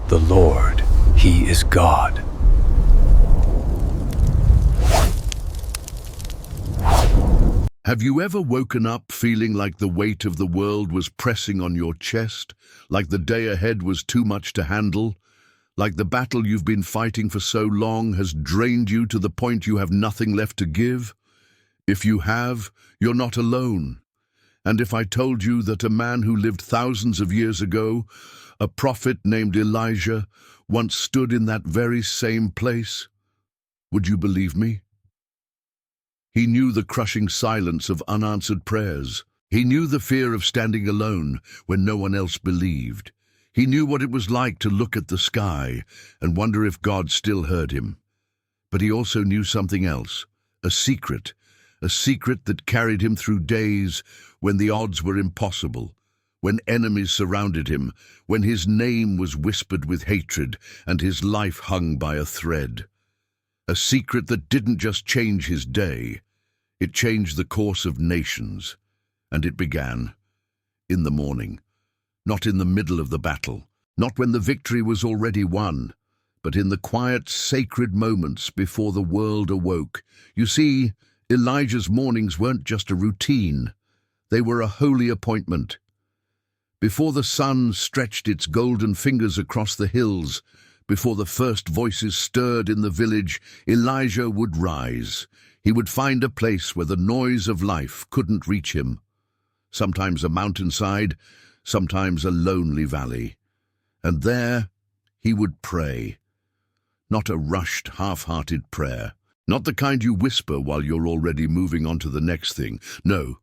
The Lord, He is God. Have you ever woken up feeling like the weight of the world was pressing on your chest, like the day ahead was too much to handle, like the battle you've been fighting for so long has drained you to the point you have nothing left to give? If you have, you're not alone. And if I told you that a man who lived thousands of years ago, a prophet named Elijah, once stood in that very same place, would you believe me? He knew the crushing silence of unanswered prayers. He knew the fear of standing alone when no one else believed. He knew what it was like to look at the sky and wonder if God still heard him. But he also knew something else, a secret that carried him through days when the odds were impossible, when enemies surrounded him, when his name was whispered with hatred and his life hung by a thread. A secret that didn't just change his day, it changed the course of nations. And it began in the morning, not in the middle of the battle, not when the victory was already won, but in the quiet, sacred moments before the world awoke. You see, Elijah's mornings weren't just a routine. They were a holy appointment. Before the sun stretched its golden fingers across the hills, before the first voices stirred in the village, Elijah would rise. He would find a place where the noise of life couldn't reach him. Sometimes a mountainside, sometimes a lonely valley. And there he would pray. Not a rushed, half-hearted prayer. Not the kind you whisper while you're already moving on to the next thing. No,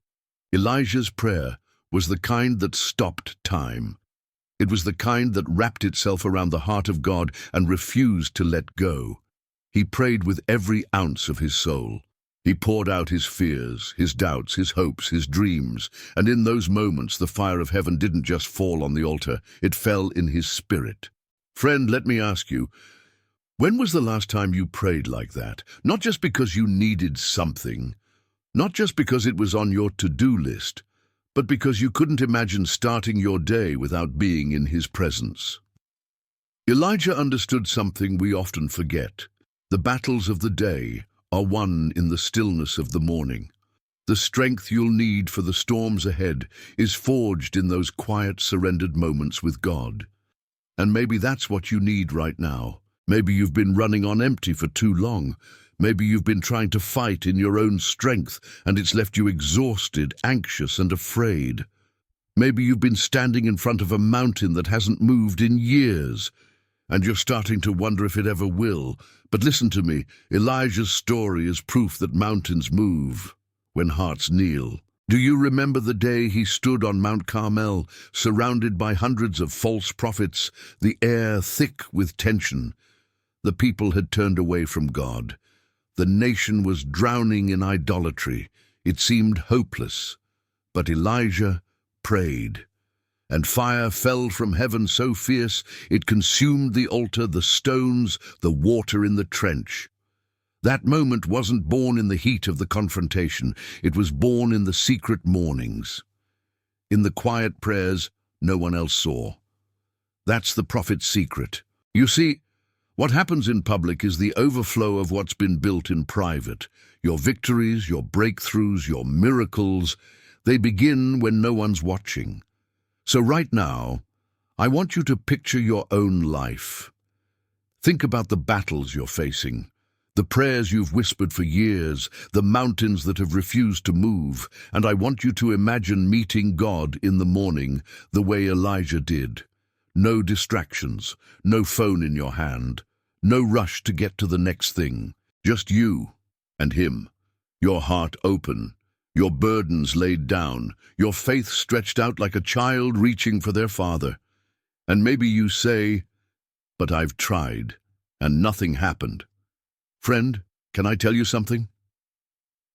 Elijah's prayer was the kind that stopped time. It was the kind that wrapped itself around the heart of God and refused to let go. He prayed with every ounce of his soul. He poured out his fears, his doubts, his hopes, his dreams, and in those moments the fire of heaven didn't just fall on the altar, it fell in his spirit. Friend, let me ask you, when was the last time you prayed like that? Not just because you needed something, not just because it was on your to-do list, but because you couldn't imagine starting your day without being in his presence. Elijah understood something we often forget. The battles of the day are won in the stillness of the morning. The strength you'll need for the storms ahead is forged in those quiet, surrendered moments with God. And maybe that's what you need right now. Maybe you've been running on empty for too long. Maybe you've been trying to fight in your own strength, and it's left you exhausted, anxious, and afraid. Maybe you've been standing in front of a mountain that hasn't moved in years, and you're starting to wonder if it ever will. But listen to me, Elijah's story is proof that mountains move when hearts kneel. Do you remember the day he stood on Mount Carmel, surrounded by hundreds of false prophets, the air thick with tension? The people had turned away from God. The nation was drowning in idolatry. It seemed hopeless. But Elijah prayed, and fire fell from heaven so fierce it consumed the altar, the stones, the water in the trench. That moment wasn't born in the heat of the confrontation. It was born in the secret mornings, in the quiet prayers no one else saw. That's the prophet's secret. You see, what happens in public is the overflow of what's been built in private. Your victories, your breakthroughs, your miracles, they begin when no one's watching. So right now, I want you to picture your own life. Think about the battles you're facing, the prayers you've whispered for years, the mountains that have refused to move, and I want you to imagine meeting God in the morning the way Elijah did. No distractions, no phone in your hand, no rush to get to the next thing. Just you and him, your heart open, your burdens laid down, your faith stretched out like a child reaching for their father. And maybe you say, "But I've tried, and nothing happened." Friend, can I tell you something?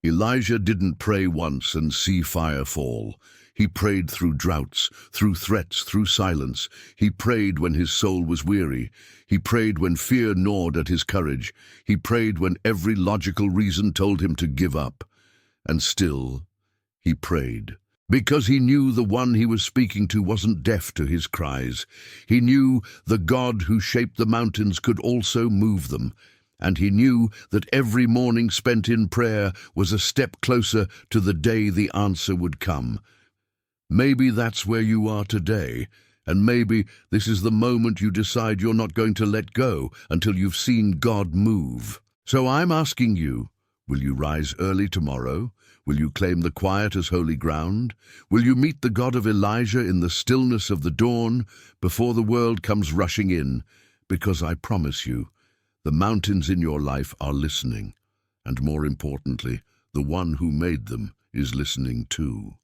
Elijah didn't pray once and see fire fall. He prayed through droughts, through threats, through silence. He prayed when his soul was weary. He prayed when fear gnawed at his courage. He prayed when every logical reason told him to give up. And still, he prayed. Because he knew the one he was speaking to wasn't deaf to his cries. He knew the God who shaped the mountains could also move them. And he knew that every morning spent in prayer was a step closer to the day the answer would come. Maybe that's where you are today, and maybe this is the moment you decide you're not going to let go until you've seen God move. So I'm asking you, will you rise early tomorrow? Will you claim the quiet as holy ground? Will you meet the God of Elijah in the stillness of the dawn before the world comes rushing in? Because I promise you, the mountains in your life are listening, and more importantly, the one who made them is listening too.